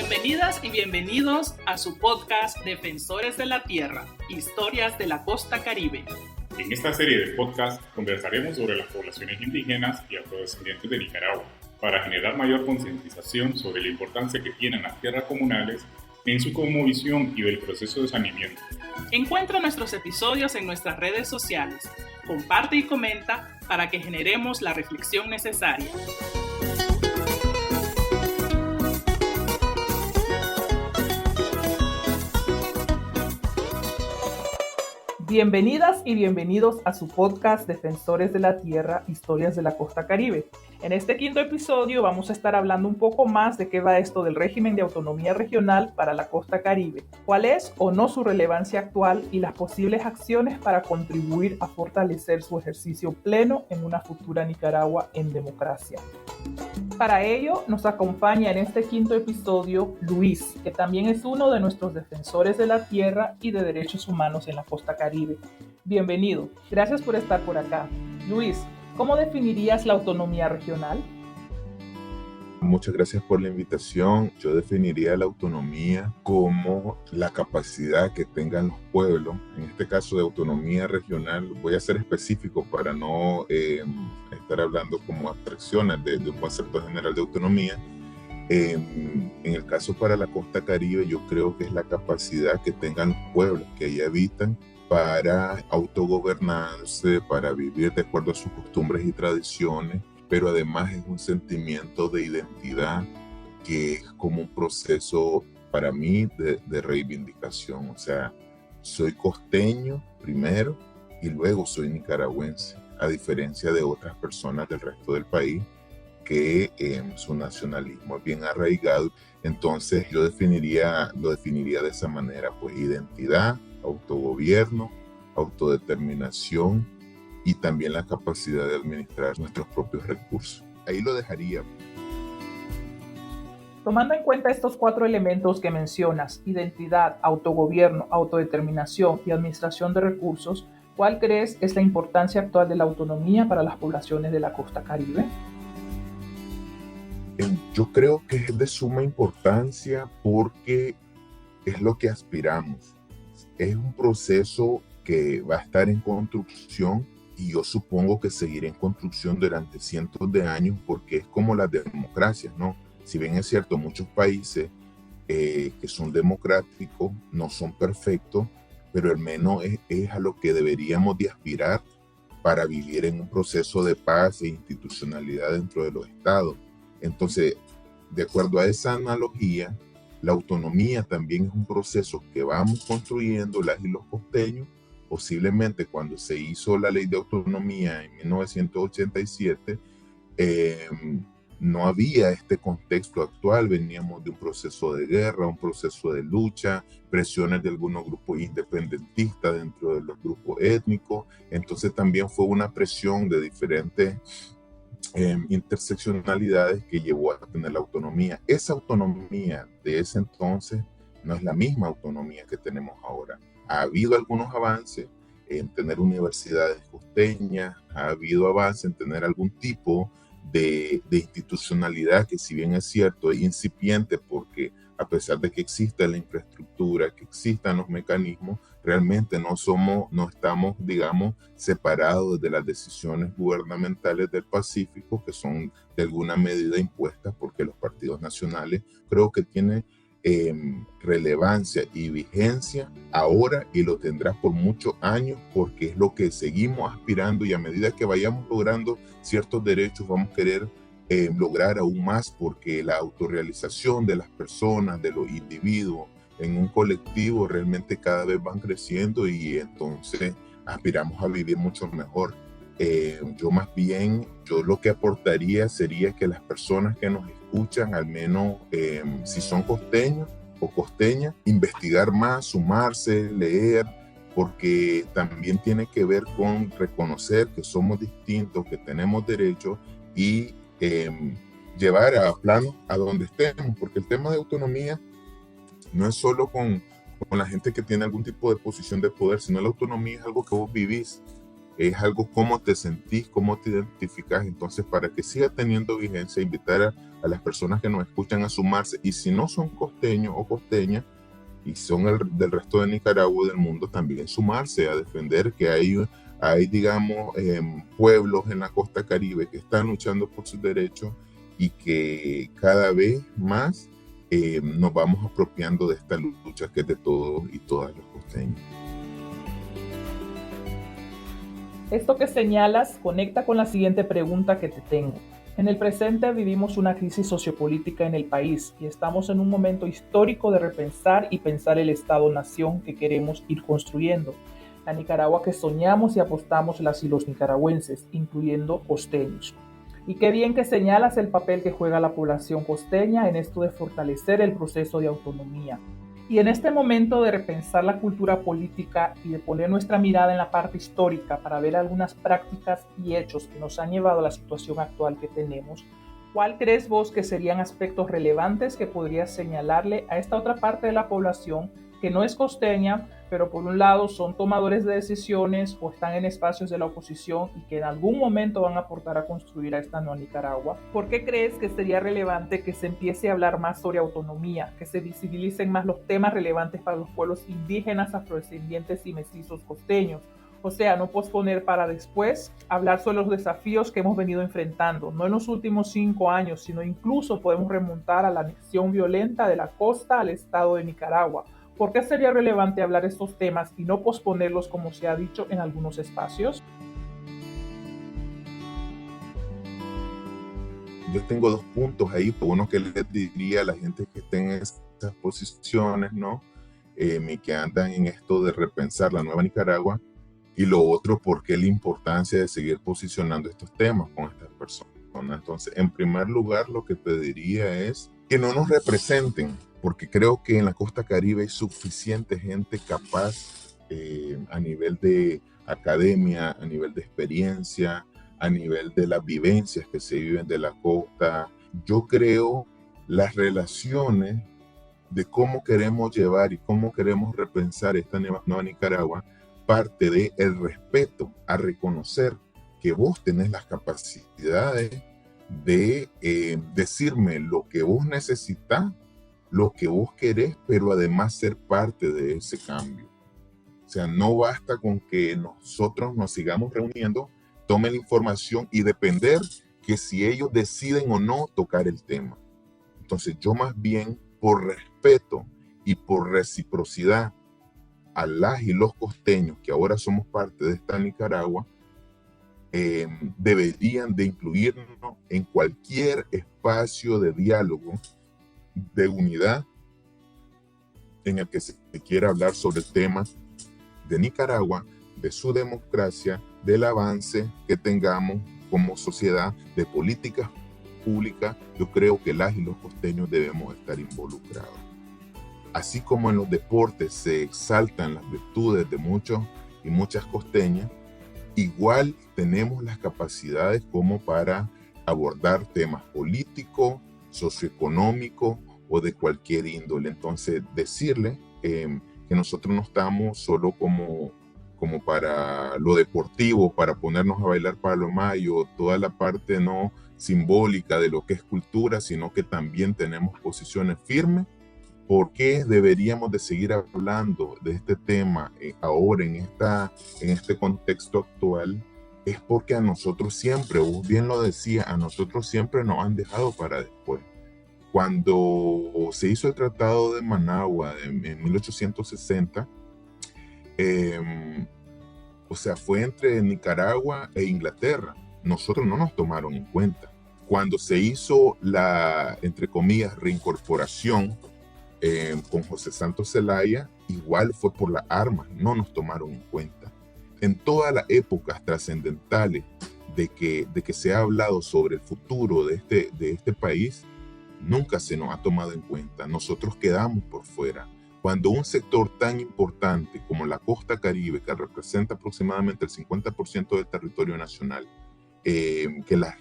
Bienvenidas y bienvenidos a su podcast Defensores de la Tierra, Historias de la Costa Caribe. En esta serie de podcasts conversaremos sobre las poblaciones indígenas y afrodescendientes de Nicaragua para generar mayor concientización sobre la importancia que tienen las tierras comunales en su cosmovisión y del proceso de saneamiento. Encuentra nuestros episodios en nuestras redes sociales, comparte y comenta para que generemos la reflexión necesaria. Bienvenidas y bienvenidos a su podcast Defensores de la Tierra, Historias de la Costa Caribe. En este quinto episodio vamos a estar hablando un poco más de qué va esto del régimen de autonomía regional para la Costa Caribe, cuál es o no su relevancia actual y las posibles acciones para contribuir a fortalecer su ejercicio pleno en una futura Nicaragua en democracia. Para ello nos acompaña en este quinto episodio Luis, que también es uno de nuestros defensores de la tierra y de derechos humanos en la Costa Caribe. Bienvenido, gracias por estar por acá. Luis, ¿cómo definirías la autonomía regional? Muchas gracias por la invitación. Yo definiría la autonomía como la capacidad que tengan los pueblos, en este caso de autonomía regional. Voy a ser específico para no estar hablando como abstracciones de un concepto general de autonomía. En el caso para la Costa Caribe, yo creo que es la capacidad que tengan los pueblos que ahí habitan para autogobernarse, para vivir de acuerdo a sus costumbres y tradiciones, pero además es un sentimiento de identidad que es como un proceso para mí de reivindicación. O sea, soy costeño primero y luego soy nicaragüense, a diferencia de otras personas del resto del país que su nacionalismo es bien arraigado. Entonces yo lo definiría de esa manera, pues identidad, autogobierno, autodeterminación y también la capacidad de administrar nuestros propios recursos. Ahí lo dejaría. Tomando en cuenta estos cuatro elementos que mencionas, identidad, autogobierno, autodeterminación y administración de recursos, ¿cuál crees es la importancia actual de la autonomía para las poblaciones de la Costa Caribe? Yo creo que es de suma importancia porque es lo que aspiramos. Es un proceso que va a estar en construcción y yo supongo que seguirá en construcción durante cientos de años porque es como las democracias, ¿no? Si bien es cierto, muchos países que son democráticos no son perfectos, pero al menos es a lo que deberíamos de aspirar para vivir en un proceso de paz e institucionalidad dentro de los estados. Entonces, de acuerdo a esa analogía, la autonomía también es un proceso que vamos construyendo las y los costeños. Posiblemente cuando se hizo la ley de autonomía en 1987, no había este contexto actual. Veníamos de un proceso de guerra, un proceso de lucha, presiones de algunos grupos independentistas dentro de los grupos étnicos. Entonces también fue una presión de diferentes interseccionalidades que llevó a tener la autonomía. Esa autonomía de ese entonces no es la misma autonomía que tenemos ahora. Ha habido algunos avances en tener universidades costeñas, ha habido avances en tener algún tipo de institucionalidad que, si bien es cierto, es incipiente porque a pesar de que exista la infraestructura, que existan los mecanismos, realmente no estamos, digamos, separados de las decisiones gubernamentales del Pacífico, que son de alguna medida impuestas porque los partidos nacionales creo que tienen relevancia y vigencia ahora y lo tendrá por muchos años porque es lo que seguimos aspirando y a medida que vayamos logrando ciertos derechos vamos a querer lograr aún más porque la autorrealización de las personas, de los individuos en un colectivo realmente cada vez van creciendo y entonces aspiramos a vivir mucho mejor. Yo lo que aportaría sería que las personas que nos escuchan, al menos si son costeños o costeñas, investigar más, sumarse, leer, porque también tiene que ver con reconocer que somos distintos, que tenemos derechos y llevar a plano a donde estemos, porque el tema de autonomía no es solo con la gente que tiene algún tipo de posición de poder, sino la autonomía es algo que vos vivís. es algo cómo te sentís, cómo te identificas. Entonces, para que siga teniendo vigencia, invitar a las personas que nos escuchan a sumarse, y si no son costeños o costeñas y son del resto de Nicaragua, del mundo, también sumarse a defender que hay digamos, pueblos en la costa Caribe que están luchando por sus derechos y que cada vez más nos vamos apropiando de esta lucha que es de todos y todas los costeños. Esto que señalas conecta con la siguiente pregunta que te tengo. En el presente vivimos una crisis sociopolítica en el país y estamos en un momento histórico de repensar y pensar el Estado-nación que queremos ir construyendo. La Nicaragua que soñamos y apostamos las y los nicaragüenses, incluyendo costeños. Y qué bien que señalas el papel que juega la población costeña en esto de fortalecer el proceso de autonomía. Y en este momento de repensar la cultura política y de poner nuestra mirada en la parte histórica para ver algunas prácticas y hechos que nos han llevado a la situación actual que tenemos, ¿cuál crees vos que serían aspectos relevantes que podrías señalarle a esta otra parte de la población que no es costeña, pero por un lado son tomadores de decisiones o están en espacios de la oposición y que en algún momento van a aportar a construir a esta nueva Nicaragua? ¿Por qué crees que sería relevante que se empiece a hablar más sobre autonomía, que se visibilicen más los temas relevantes para los pueblos indígenas, afrodescendientes y mestizos costeños? O sea, no posponer para después hablar sobre los desafíos que hemos venido enfrentando, no en los últimos 5 años, sino incluso podemos remontar a la anexión violenta de la costa al estado de Nicaragua. ¿Por qué sería relevante hablar estos temas y no posponerlos como se ha dicho en algunos espacios? Yo tengo 2 puntos ahí. Uno que les diría a la gente que esté en estas posiciones, ¿no? Y que andan en esto de repensar la nueva Nicaragua. Y lo otro, ¿por qué la importancia de seguir posicionando estos temas con estas personas? Entonces, en primer lugar, lo que pediría es que no nos representen, porque creo que en la costa Caribe hay suficiente gente capaz a nivel de academia, a nivel de experiencia, a nivel de las vivencias que se viven de la costa. Yo creo las relaciones de cómo queremos llevar y cómo queremos repensar esta nueva Nicaragua parte de el respeto a reconocer que vos tenés las capacidades de decirme lo que vos necesitas, lo que vos querés, pero además ser parte de ese cambio. O sea, no basta con que nosotros nos sigamos reuniendo, tomen la información y depender que si ellos deciden o no tocar el tema. Entonces yo más bien, por respeto y por reciprocidad a las y los costeños que ahora somos parte de esta Nicaragua, deberían de incluirnos en cualquier espacio de diálogo, de unidad, en el que se quiera hablar sobre el tema de Nicaragua, de su democracia, del avance que tengamos como sociedad, de políticas públicas. Yo creo que las y los costeños debemos estar involucrados. Así como en los deportes se exaltan las virtudes de muchos y muchas costeñas, igual tenemos las capacidades como para abordar temas políticos, socioeconómicos o de cualquier índole. Entonces, decirle que nosotros no estamos solo como para lo deportivo, para ponernos a bailar palo mayo, toda la parte no simbólica de lo que es cultura, sino que también tenemos posiciones firmes. ¿Por qué deberíamos de seguir hablando de este tema ahora en este contexto actual? Es porque a nosotros siempre, vos bien lo decía, a nosotros siempre nos han dejado para después. Cuando se hizo el Tratado de Managua en 1860, o sea, fue entre Nicaragua e Inglaterra. Nosotros no nos tomaron en cuenta. Cuando se hizo la, entre comillas, reincorporación con José Santos Zelaya, igual fue por las armas, no nos tomaron en cuenta. En todas las épocas trascendentales de que se ha hablado sobre el futuro de este país, nunca se nos ha tomado en cuenta. Nosotros quedamos por fuera. Cuando un sector tan importante como la costa Caribe, que representa aproximadamente el 50% del territorio nacional, que las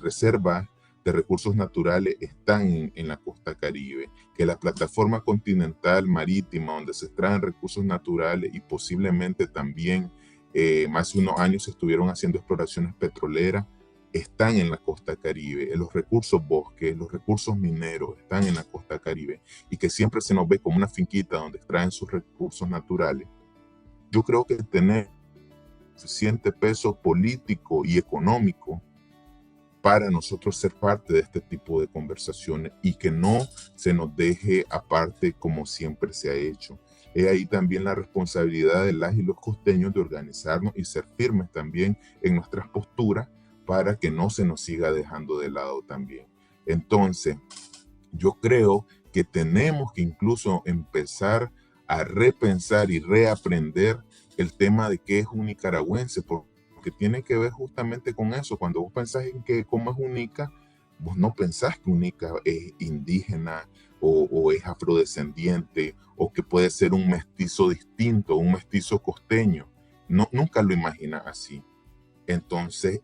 reservas de recursos naturales están en la costa Caribe, que la plataforma continental marítima donde se extraen recursos naturales y posiblemente también Más de unos años se estuvieron haciendo exploraciones petroleras, están en la costa Caribe, los recursos bosques, los recursos mineros están en la costa Caribe, y que siempre se nos ve como una finquita donde extraen sus recursos naturales. Yo creo que tener suficiente peso político y económico para nosotros ser parte de este tipo de conversaciones y que no se nos deje aparte como siempre se ha hecho. Es ahí también la responsabilidad de las y los costeños de organizarnos y ser firmes también en nuestras posturas para que no se nos siga dejando de lado también. Entonces, yo creo que tenemos que incluso empezar a repensar y reaprender el tema de qué es un nicaragüense, porque tiene que ver justamente con eso. Cuando vos pensás en que cómo es un nica, vos no pensás que un nica es indígena o es afrodescendiente o que puede ser un mestizo distinto, un mestizo costeño. No, nunca lo imaginas así. Entonces,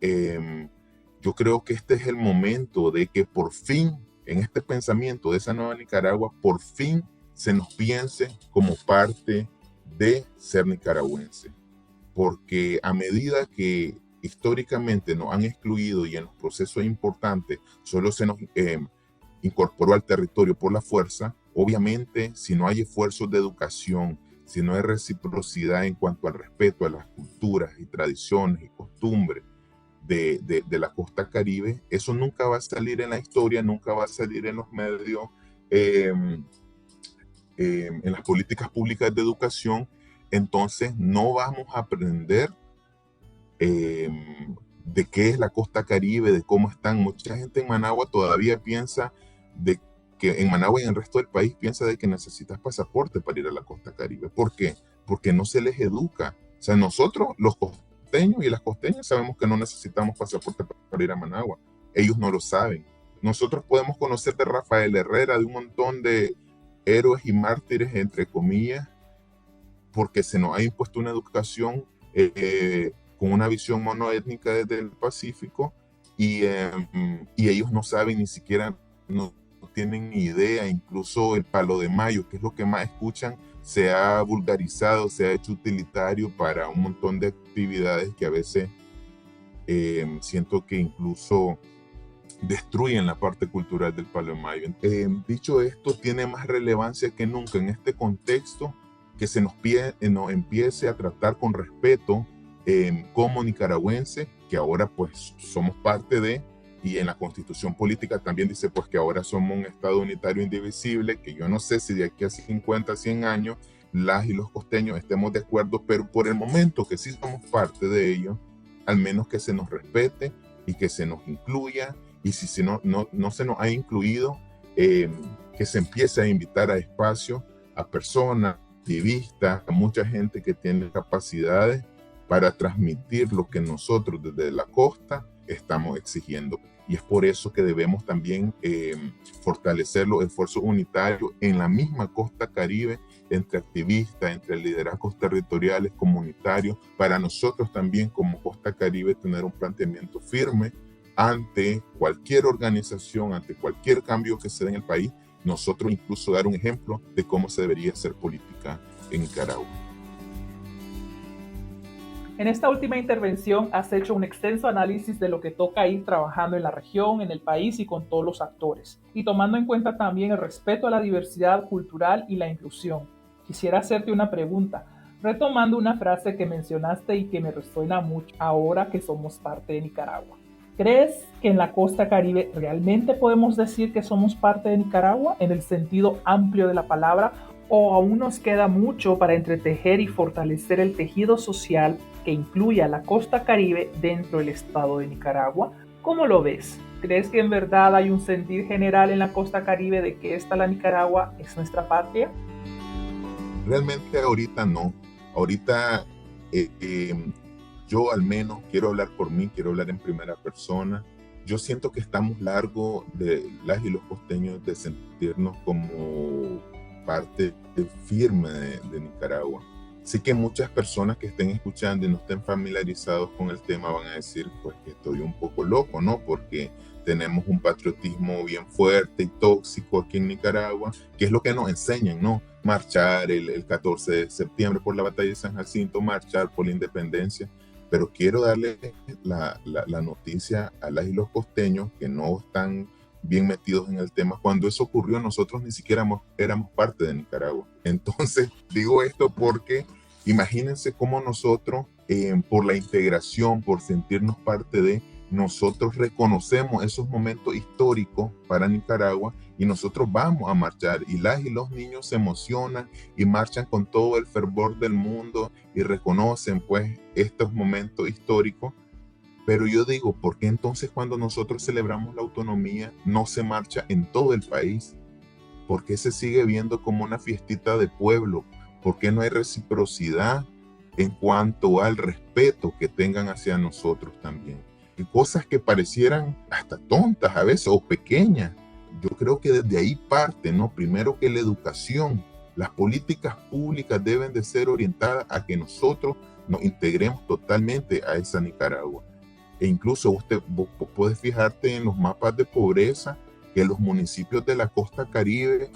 yo creo que este es el momento de que por fin, en este pensamiento de esa nueva Nicaragua, por fin se nos piense como parte de ser nicaragüense. Porque a medida que históricamente nos han excluido y en los procesos importantes solo se nos incorporó al territorio por la fuerza, obviamente si no hay esfuerzos de educación, si no hay reciprocidad en cuanto al respeto a las culturas y tradiciones y costumbres de la costa Caribe, eso nunca va a salir en la historia, nunca va a salir en los medios, en las políticas públicas de educación. Entonces no vamos a aprender de qué es la costa Caribe, de cómo están. Mucha gente en Managua todavía piensa de que en Managua y en el resto del país piensa de que necesitas pasaporte para ir a la costa Caribe. ¿Por qué? Porque no se les educa. O sea, nosotros, los costeños y las costeñas, sabemos que no necesitamos pasaporte para ir a Managua. Ellos no lo saben. Nosotros podemos conocer de Rafael Herrera, de un montón de héroes y mártires, entre comillas, porque se nos ha impuesto una educación con una visión monoétnica desde el Pacífico, y ellos no saben ni siquiera, no tienen ni idea. Incluso el Palo de Mayo, que es lo que más escuchan, se ha vulgarizado, se ha hecho utilitario para un montón de actividades que a veces siento que incluso destruyen la parte cultural del Palo de Mayo. Dicho esto, tiene más relevancia que nunca en este contexto que se nos empiece a tratar con respeto como nicaragüense, que ahora pues somos parte de, y en la constitución política también dice pues que ahora somos un estado unitario indivisible, que yo no sé si de aquí a 50, 100 años las y los costeños estemos de acuerdo, pero por el momento que sí somos parte de ello, al menos que se nos respete y que se nos incluya, y si no se nos ha incluido, que se empiece a invitar a espacios a personas, activistas, a mucha gente que tiene capacidades para transmitir lo que nosotros desde la costa estamos exigiendo. Y es por eso que debemos también fortalecer los esfuerzos unitarios en la misma costa Caribe, entre activistas, entre liderazgos territoriales, comunitarios, para nosotros también como costa Caribe tener un planteamiento firme ante cualquier organización, ante cualquier cambio que se dé en el país. Nosotros incluso dar un ejemplo de cómo se debería hacer política en Nicaragua. En esta última intervención has hecho un extenso análisis de lo que toca ir trabajando en la región, en el país y con todos los actores, y tomando en cuenta también el respeto a la diversidad cultural y la inclusión. Quisiera hacerte una pregunta, retomando una frase que mencionaste y que me resuena mucho ahora que somos parte de Nicaragua. ¿Crees que en la costa Caribe realmente podemos decir que somos parte de Nicaragua en el sentido amplio de la palabra, o aún nos queda mucho para entretejer y fortalecer el tejido social que incluye a la costa Caribe dentro del estado de Nicaragua? ¿Cómo lo ves? ¿Crees que en verdad hay un sentir general en la costa Caribe de que la Nicaragua es nuestra patria? Realmente ahorita no. Ahorita yo al menos quiero hablar por mí, quiero hablar en primera persona. Yo siento que estamos largos de las y los costeños de sentirnos como parte firme de Nicaragua. Sí que muchas personas que estén escuchando y no estén familiarizados con el tema van a decir pues que estoy un poco loco, ¿no? Porque tenemos un patriotismo bien fuerte y tóxico aquí en Nicaragua, que es lo que nos enseñan, ¿no? marchar el 14 de septiembre por la batalla de San Jacinto, marchar por la independencia, pero quiero darle la noticia a las y los costeños que no están bien metidos en el tema. Cuando eso ocurrió, nosotros ni siquiera éramos parte de Nicaragua. Entonces, digo esto porque imagínense cómo nosotros, por la integración, por sentirnos parte de, nosotros reconocemos esos momentos históricos para Nicaragua y nosotros vamos a marchar y las y los niños se emocionan y marchan con todo el fervor del mundo y reconocen pues estos momentos históricos. Pero yo digo, ¿por qué entonces cuando nosotros celebramos la autonomía no se marcha en todo el país? ¿Por qué se sigue viendo como una fiestita de pueblo? ¿Por qué no hay reciprocidad en cuanto al respeto que tengan hacia nosotros también? Y cosas que parecieran hasta tontas a veces o pequeñas. Yo creo que desde ahí parte, ¿no? Primero que la educación, las políticas públicas deben de ser orientadas a que nosotros nos integremos totalmente a esa Nicaragua. E incluso vos puedes fijarte en los mapas de pobreza, que los municipios de la costa Caribe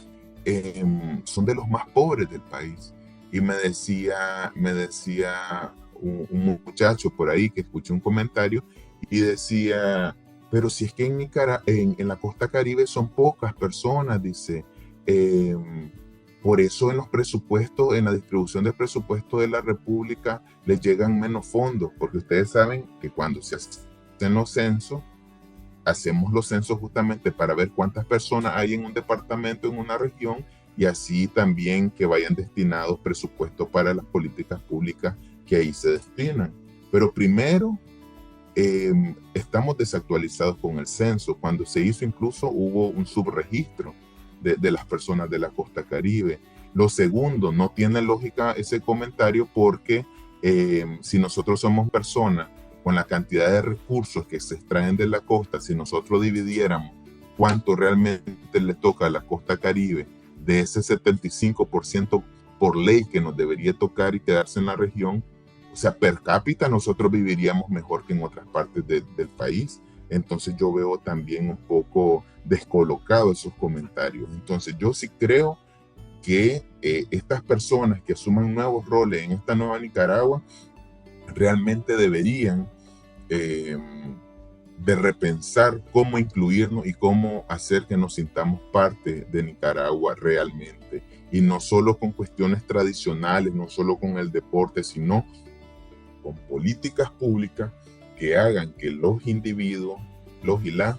son de los más pobres del país. Y me decía un muchacho por ahí que escuché un comentario y decía, pero si es que en la costa Caribe son pocas personas, dice, por eso en los presupuestos, en la distribución del presupuesto de la República, les llegan menos fondos, porque ustedes saben que cuando se hacen los censos, hacemos los censos justamente para ver cuántas personas hay en un departamento, en una región, y así también que vayan destinados presupuestos para las políticas públicas que ahí se destinan. Pero primero, estamos desactualizados con el censo. Cuando se hizo incluso hubo un subregistro de las personas de la costa Caribe. Lo segundo, no tiene lógica ese comentario porque si nosotros somos personas con la cantidad de recursos que se extraen de la costa, si nosotros dividiéramos cuánto realmente le toca a la costa Caribe de ese 75% por ley que nos debería tocar y quedarse en la región, o sea, per cápita nosotros viviríamos mejor que en otras partes del país. Entonces yo veo también un poco descolocado esos comentarios. Entonces yo sí creo que estas personas que asuman nuevos roles en esta nueva Nicaragua realmente deberían de repensar cómo incluirnos y cómo hacer que nos sintamos parte de Nicaragua realmente. Y no solo con cuestiones tradicionales, no solo con el deporte, sino con políticas públicas que hagan que los individuos, los y las,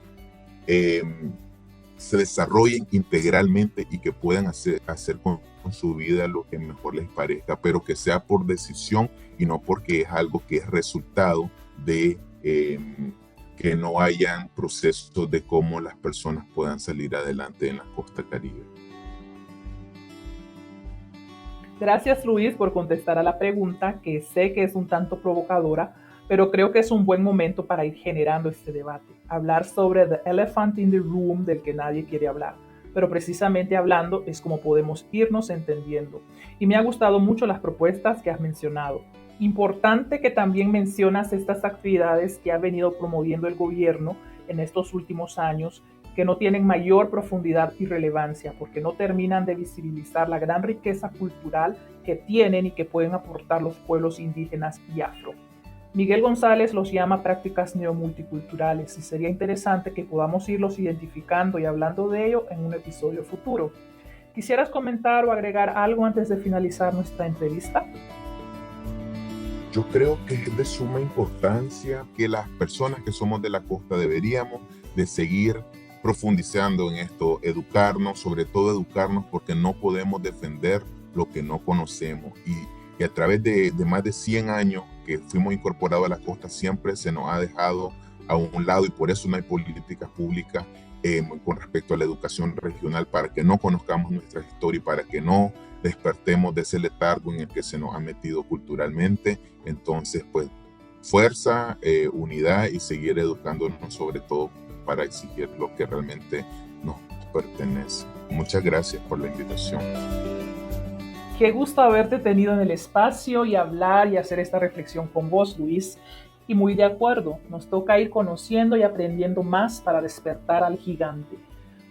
se desarrollen integralmente y que puedan hacer con su vida lo que mejor les parezca, pero que sea por decisión y no porque es algo que es resultado de que no hayan procesos de cómo las personas puedan salir adelante en la costa Caribe. Gracias, Luis, por contestar a la pregunta, que sé que es un tanto provocadora, pero creo que es un buen momento para ir generando este debate. Hablar sobre the elephant in the room del que nadie quiere hablar, pero precisamente hablando es como podemos irnos entendiendo. Y me ha gustado mucho las propuestas que has mencionado. Importante que también mencionas estas actividades que ha venido promoviendo el gobierno en estos últimos años, que no tienen mayor profundidad y relevancia porque no terminan de visibilizar la gran riqueza cultural que tienen y que pueden aportar los pueblos indígenas y afro. Miguel González los llama prácticas neomulticulturales y sería interesante que podamos irlos identificando y hablando de ello en un episodio futuro. ¿Quisieras comentar o agregar algo antes de finalizar nuestra entrevista? Yo creo que es de suma importancia que las personas que somos de la costa deberíamos de seguir profundizando en esto, educarnos, sobre todo educarnos porque no podemos defender lo que no conocemos y a través de más de 100 años que fuimos incorporados a la costa siempre se nos ha dejado a un lado y por eso no hay políticas públicas con respecto a la educación regional para que no conozcamos nuestra historia y para que no despertemos de ese letargo en el que se nos ha metido culturalmente. Entonces, pues, fuerza, unidad y seguir educándonos sobre todo para exigir lo que realmente nos pertenece. Muchas gracias por la invitación. Qué gusto haberte tenido en el espacio y hablar y hacer esta reflexión con vos, Luis. Y muy de acuerdo, nos toca ir conociendo y aprendiendo más para despertar al gigante.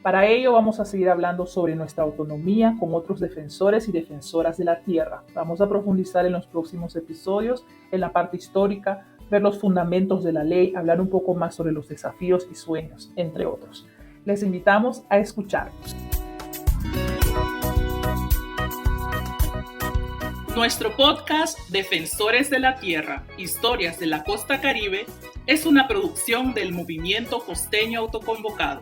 Para ello vamos a seguir hablando sobre nuestra autonomía con otros defensores y defensoras de la tierra. Vamos a profundizar en los próximos episodios en la parte histórica, ver los fundamentos de la ley, hablar un poco más sobre los desafíos y sueños, entre otros. Les invitamos a escucharnos. Nuestro podcast Defensores de la Tierra, Historias de la Costa Caribe, es una producción del Movimiento Costeño Autoconvocado.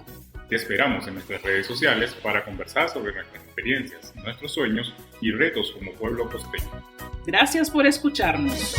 Te esperamos en nuestras redes sociales para conversar sobre nuestras experiencias, nuestros sueños y retos como pueblo costeño. Gracias por escucharnos.